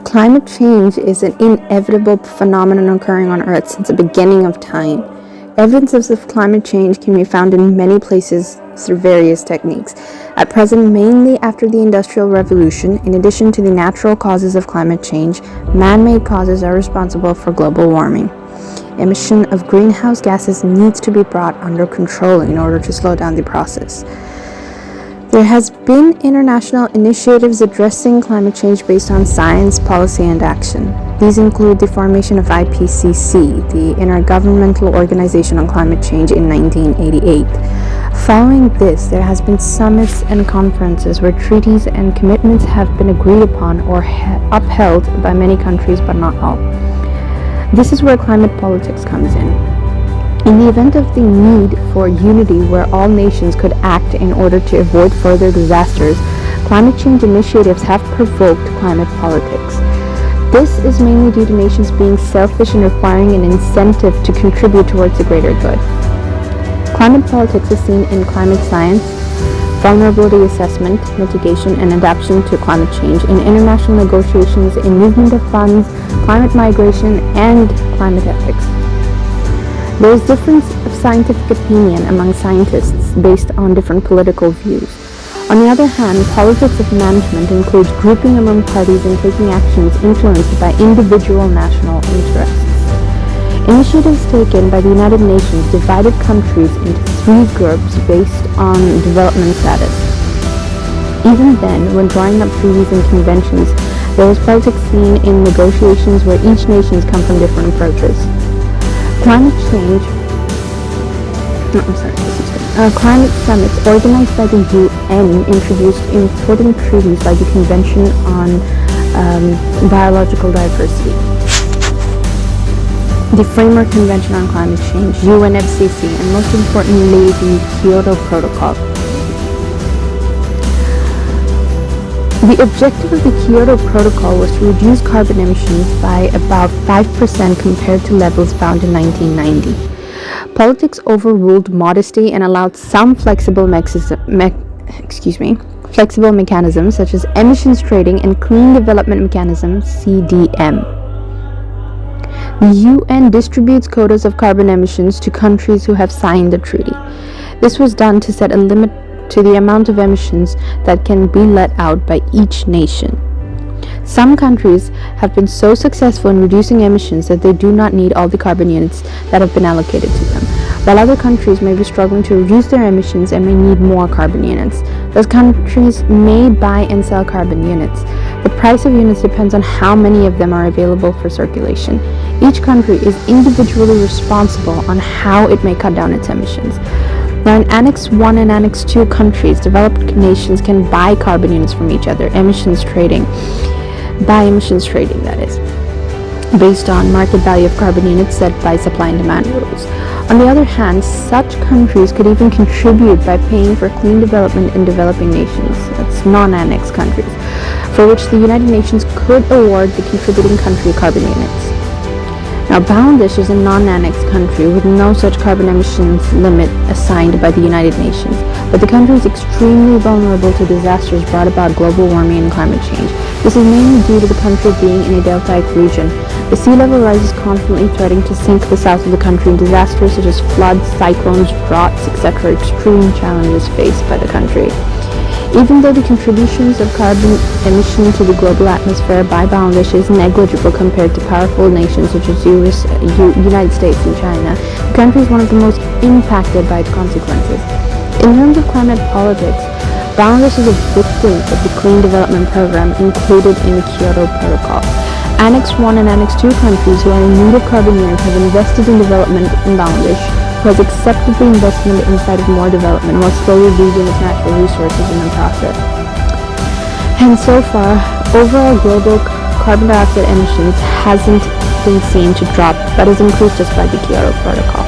Climate change is an inevitable phenomenon occurring on Earth since the beginning of time. Evidences of climate change can be found in many places through various techniques. At present, mainly after the Industrial Revolution, in addition to the natural causes of climate change, man-made causes are responsible for global warming. Emission of greenhouse gases needs to be brought under control in order to slow down the process. There has been international initiatives addressing climate change based on science, policy, and action. These include the formation of IPCC, the Intergovernmental Organization on Climate Change, in 1988. Following this, there has been summits and conferences where treaties and commitments have been agreed upon or upheld by many countries, but not all. This is where climate politics comes in. In the event of the need for unity where all nations could act in order to avoid further disasters, climate change initiatives have provoked climate politics. This is mainly due to nations being selfish and requiring an incentive to contribute towards the greater good. Climate politics is seen in climate science, vulnerability assessment, mitigation, and adaptation to climate change, in international negotiations, in movement of funds, climate migration, and climate ethics. There is difference of scientific opinion among scientists based on different political views. On the other hand, politics of management includes grouping among parties and taking actions influenced by individual national interests. Initiatives taken by the United Nations divided countries into 3 groups based on development status. Even then, when drawing up treaties and conventions, there was politics seen in negotiations where each nations come from different approaches. Climate summits organized by the UN introduced important treaties like the Convention on Biological Diversity, the Framework Convention on Climate Change, UNFCCC, and most importantly, the Kyoto Protocol. The objective of the Kyoto Protocol was to reduce carbon emissions by about 5% compared to levels found in 1990. Politics overruled modesty and allowed some flexible mechanisms such as emissions trading and Clean Development Mechanism, CDM. The UN distributes quotas of carbon emissions to countries who have signed the treaty. This was done to set a limit to the amount of emissions that can be let out by each nation. Some countries have been so successful in reducing emissions that they do not need all the carbon units that have been allocated to them, while other countries may be struggling to reduce their emissions and may need more carbon units. Those countries may buy and sell carbon units. The price of units depends on how many of them are available for circulation. Each country is individually responsible on how it may cut down its emissions. Now, in Annex 1 and Annex 2 countries, developed nations can buy carbon units from each other, emissions trading, that is, based on market value of carbon units set by supply and demand rules. On the other hand, such countries could even contribute by paying for clean development in developing nations, that's non-annex countries, for which the United Nations could award the contributing country carbon units. Now, Bangladesh is a non-annex country with no such carbon emissions limit assigned by the United Nations, but the country is extremely vulnerable to disasters brought about global warming and climate change. This is mainly due to the country being in a deltaic region. The sea level rise is constantly threatening to sink the south of the country, and disasters such as floods, cyclones, droughts, etc. extreme challenges faced by the country. Even though the contributions of carbon emission to the global atmosphere by Bangladesh is negligible compared to powerful nations such as United States and China, the country is one of the most impacted by its consequences. In terms of climate politics, Bangladesh is a victim of the Clean Development Program included in the Kyoto Protocol. Annex 1 and Annex 2 countries who are in need of carbon units have invested in development in Bangladesh, who has accepted the investment inside of more development while slowly losing its natural resources in the process. Hence, so far, overall global carbon dioxide emissions hasn't been seen to drop, but has increased just by the Kyoto Protocol.